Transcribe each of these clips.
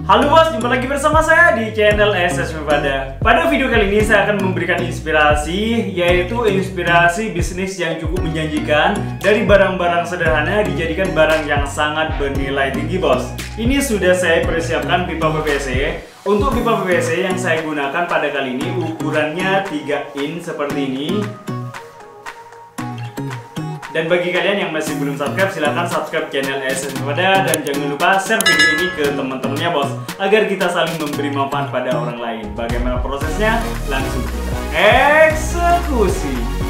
Halo bos, jumpa lagi bersama saya di channel SS Pada. Pada video kali ini saya akan memberikan inspirasi, yaitu inspirasi bisnis yang cukup menjanjikan dari barang-barang sederhana dijadikan barang yang sangat bernilai tinggi bos. Ini sudah saya persiapkan pipa PVC. Untuk pipa PVC yang saya gunakan pada kali ini ukurannya 3 in seperti ini. Dan bagi kalian yang masih belum subscribe, silahkan subscribe channel SS Pada dan jangan lupa share video ini ke teman-temannya bos, agar kita saling memberi manfaat pada orang lain. Bagaimana prosesnya? Langsung kita eksekusi.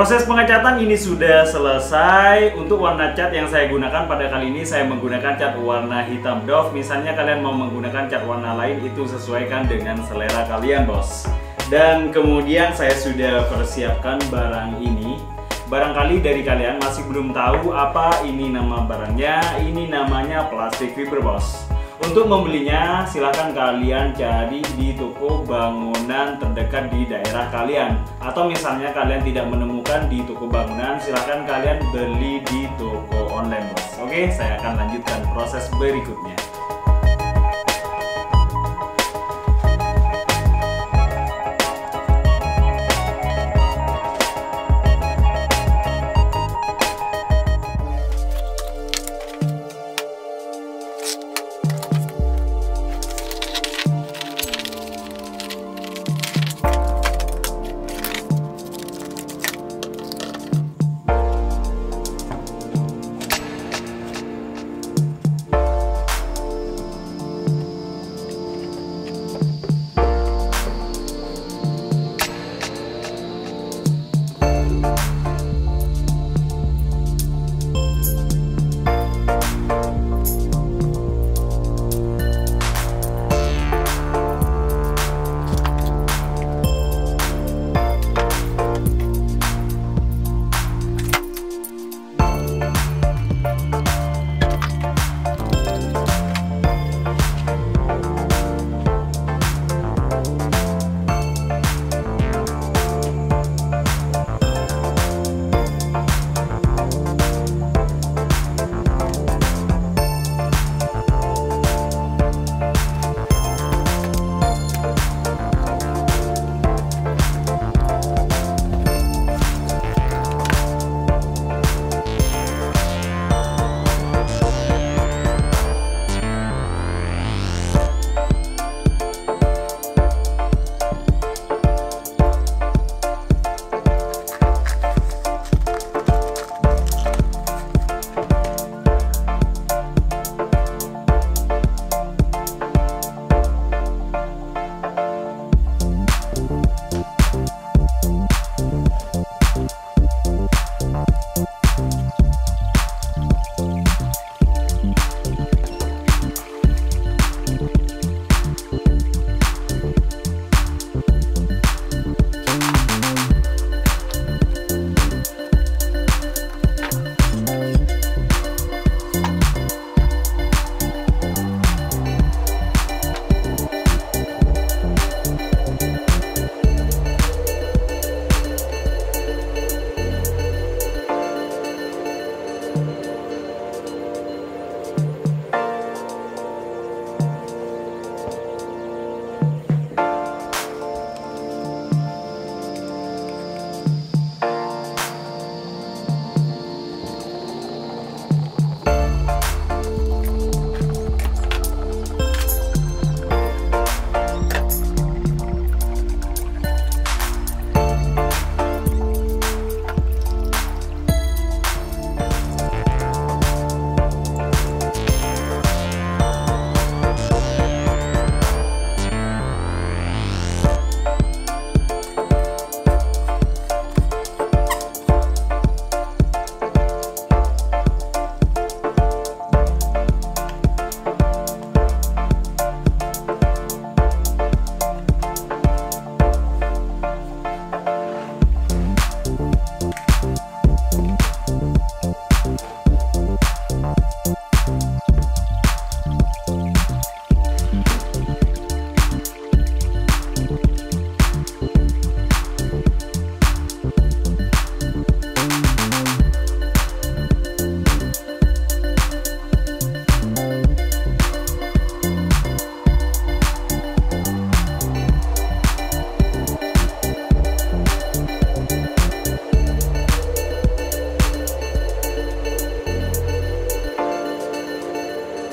Proses pengecatan ini sudah selesai. Untuk warna cat yang saya gunakan pada kali ini, saya menggunakan cat warna hitam doff. Misalnya kalian mau menggunakan cat warna lain, itu sesuaikan dengan selera kalian, bos. Dan kemudian saya sudah persiapkan barang ini. Barangkali dari kalian masih belum tahu apa ini nama barangnya. Ini namanya plastik fiber, bos. Untuk membelinya, silahkan kalian cari di toko bangunan terdekat di daerah kalian. Atau misalnya kalian tidak menemukan di toko bangunan, silahkan kalian beli di toko online, bos. Oke, saya akan lanjutkan proses berikutnya.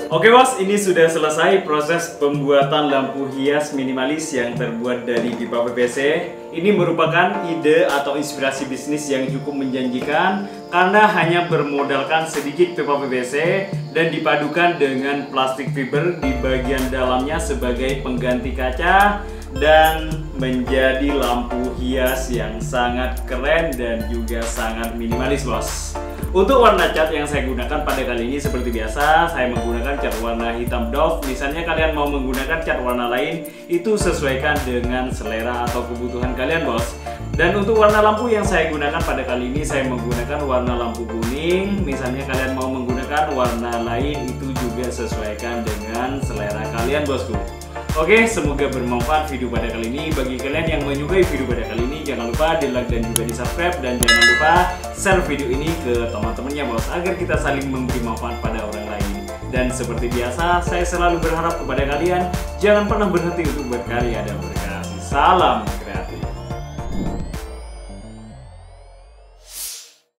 Oke bos, ini sudah selesai proses pembuatan lampu hias minimalis yang terbuat dari pipa PVC. Ini merupakan ide atau inspirasi bisnis yang cukup menjanjikan karena hanya bermodalkan sedikit pipa PVC dan dipadukan dengan plastik fiber di bagian dalamnya sebagai pengganti kaca. dan menjadi lampu hias yang sangat keren dan juga sangat minimalis, bos. Untuk warna cat yang saya gunakan pada kali ini seperti biasa, saya menggunakan cat warna hitam doff. Misalnya kalian mau menggunakan cat warna lain, itu sesuaikan dengan selera atau kebutuhan kalian, bos. Dan untuk warna lampu yang saya gunakan pada kali ini, saya menggunakan warna lampu kuning. Misalnya kalian mau menggunakan warna lain, itu juga sesuaikan dengan selera kalian, bosku. Oke, semoga bermanfaat video pada kali ini. Bagi kalian yang menyukai video pada kali ini, jangan lupa di like dan juga di subscribe. Dan jangan lupa share video ini ke teman-temannya, bos, agar kita saling memberi manfaat pada orang lain. Dan seperti biasa, saya selalu berharap kepada kalian, jangan pernah berhenti untuk berkarya dan berkreasi. Salam